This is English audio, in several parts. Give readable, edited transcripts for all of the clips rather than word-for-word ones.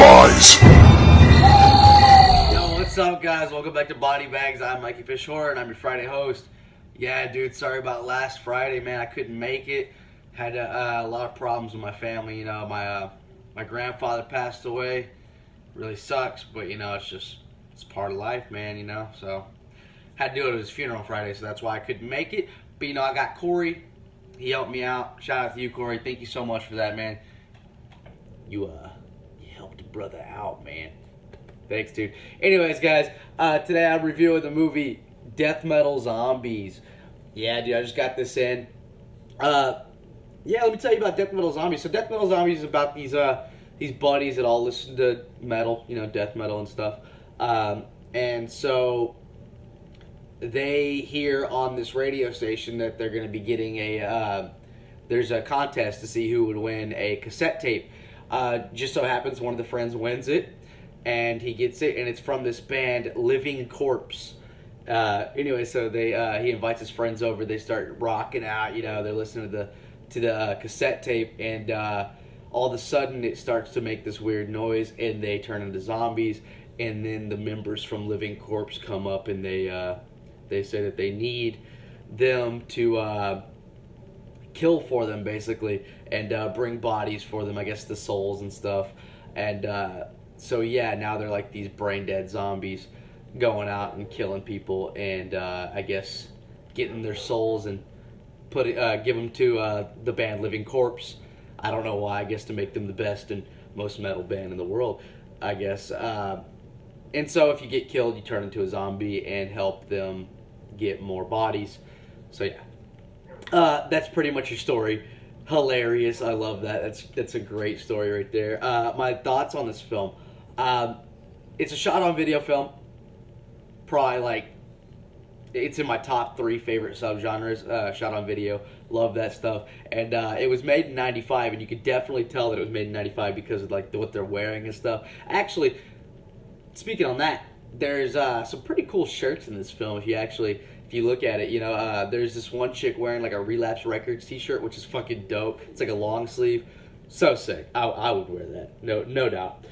Rise. Yo, what's up, guys? Welcome back to Body Bags. I'm MikeyFish and I'm your Friday host. Yeah, dude, sorry about last Friday, man. I couldn't make it. Had a lot of problems with my family. You know, my grandfather passed away. Really sucks, but you know, it's part of life, man. You know, so had to do it at his funeral on Friday, so that's why I couldn't make it. But you know, I got Corey. He helped me out. Shout out to you, Corey. Thank you so much for that, man. You helped a brother out, man. Thanks, dude. Anyways, guys, today I'm reviewing the movie Death Metal Zombies. Yeah, dude, I just got this in. Yeah, let me tell you about Death Metal Zombies. So Death Metal Zombies is about these buddies that all listen to metal, you know, death metal and stuff. And so they hear on this radio station that they're going to be getting there's a contest to see who would win a cassette tape. Just so happens one of the friends wins it, and he gets it, and it's from this band, Living Corpse. Anyway, so he invites his friends over. They start rocking out. You know, they're listening to the cassette tape, and all of a sudden it starts to make this weird noise, and they turn into zombies. And then the members from Living Corpse come up, and they say that they need them to kill for them, basically, and bring bodies for them, I guess the souls and stuff. And so yeah, now they're like these brain dead zombies going out and killing people, and I guess getting their souls and give them to the band Living Corpse. I don't know why. I guess to make them the best and most metal band in the world, I guess. And so if you get killed, you turn into a zombie and help them get more bodies. So yeah. That's pretty much your story. Hilarious. I love that. That's a great story right there. My thoughts on this film. It's a shot-on-video film. Probably, like, it's in my top 3 favorite subgenres. Shot-on-video. Love that stuff. And it was made in 95, and you could definitely tell that it was made in 95 because of, like, what they're wearing and stuff. Actually, speaking on that, there's some pretty cool shirts in this film if you look at it. You know, there's this one chick wearing like a Relapse Records t-shirt, which is fucking dope. It's like a long sleeve. So sick. I would wear that. No doubt.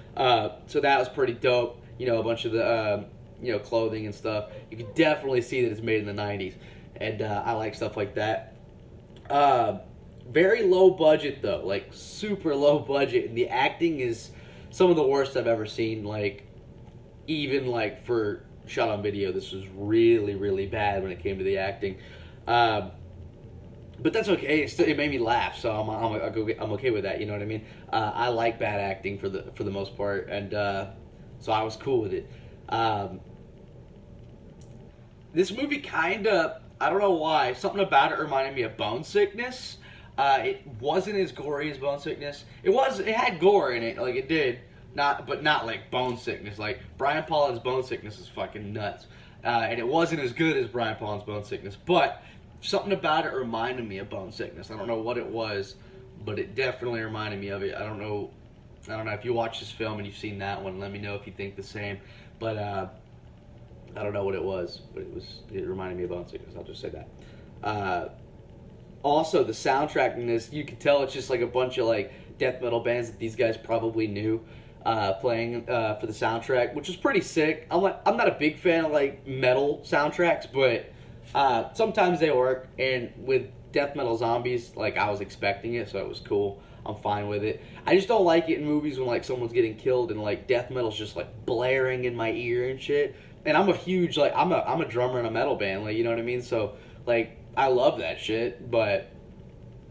So that was pretty dope. You know, a bunch of the, clothing and stuff. You can definitely see that it's made in the 90s. And I like stuff like that. Very low budget, though. Like, super low budget. And the acting is some of the worst I've ever seen. Like, even, like, for shot on video, this was really, really bad when it came to the acting. But that's okay. It made me laugh, so I'm okay with that. You know what I mean? I like bad acting for the most part, and so I was cool with it. This movie kind of, I don't know why, something about it reminded me of Bone Sickness. It wasn't as gory as Bone Sickness. It had gore in it, like it did. But not like Bone Sickness. Like, Brian Pollan's Bone Sickness is fucking nuts. And it wasn't as good as Brian Pollan's Bone Sickness. But something about it reminded me of Bone Sickness. I don't know what it was, but it definitely reminded me of it. I don't know if you watch this film and you've seen that one. Let me know if you think the same. But I don't know what it was, but it reminded me of Bone Sickness. I'll just say that. Also, the soundtrack in this, you can tell it's just like a bunch of like death metal bands that these guys probably knew. Playing for the soundtrack, which is pretty sick. I'm not a big fan of like metal soundtracks, but sometimes they work. And with Death Metal Zombies, like, I was expecting it, so it was cool. I'm fine with it. I just don't like it in movies when like someone's getting killed and like death metal's just like blaring in my ear and shit. And I'm a huge I'm a drummer in a metal band, like, you know what I mean? So like, I love that shit, but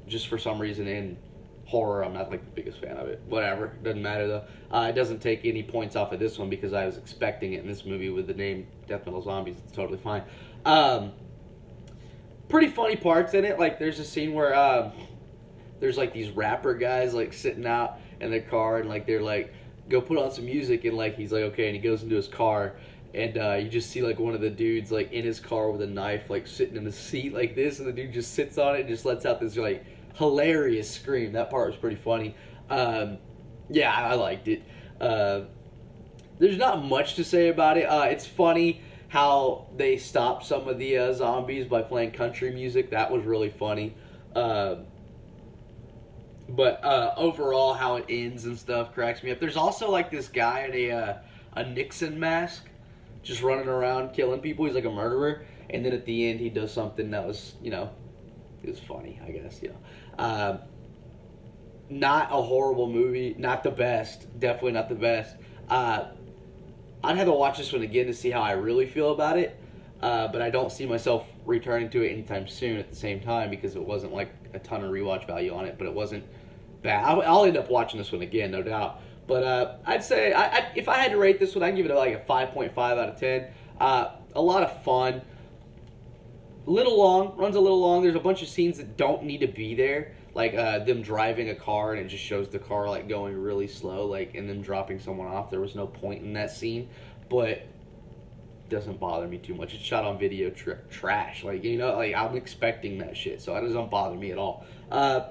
just for some reason in horror, I'm not like the biggest fan of it. Whatever, doesn't matter though. It doesn't take any points off of this one because I was expecting it in this movie with the name Death Metal Zombies. It's totally fine. Pretty funny parts in it. Like, there's a scene where there's like these rapper guys like sitting out in their car, and like they're like, go put on some music, and like he's like, okay, and he goes into his car, and you just see like one of the dudes like in his car with a knife, like sitting in the seat like this, and the dude just sits on it and just lets out this like hilarious scream. That part was pretty funny. Yeah, I liked it. There's not much to say about it. It's funny how they stopped some of the zombies by playing country music. That was really funny. But overall, how it ends and stuff cracks me up. There's also like this guy in a Nixon mask, just running around killing people. He's like a murderer, and then at the end, he does something that was, it was funny, I guess. Not a horrible movie, not the best, definitely not the best. I'd have to watch this one again to see how I really feel about it. But I don't see myself returning to it anytime soon at the same time because it wasn't like a ton of rewatch value on it, but it wasn't bad. I'll end up watching this one again, no doubt. But I'd say, if I had to rate this one, I'd give it like a 5.5 out of 10. A lot of fun. A little long, runs a little long. There's a bunch of scenes that don't need to be there. Like them driving a car and it just shows the car like going really slow, like, and then dropping someone off. There was no point in that scene, but doesn't bother me too much. It's shot on video trash. Like, like I'm expecting that shit, so it doesn't bother me at all.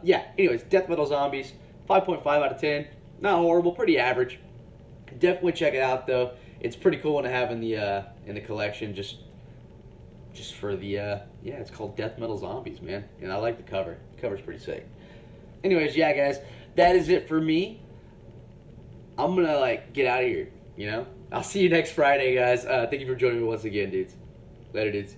Yeah, anyways, Death Metal Zombies, 5.5 out of 10. Not horrible, pretty average. Definitely check it out though. It's pretty cool one to have in the collection just for the it's called Death Metal Zombies, man. And I like the cover. The cover's pretty sick. Anyways, yeah guys, that is it for me. I'm gonna get out of here, I'll see you next Friday, guys. Thank you for joining me once again, dudes. Later, dudes.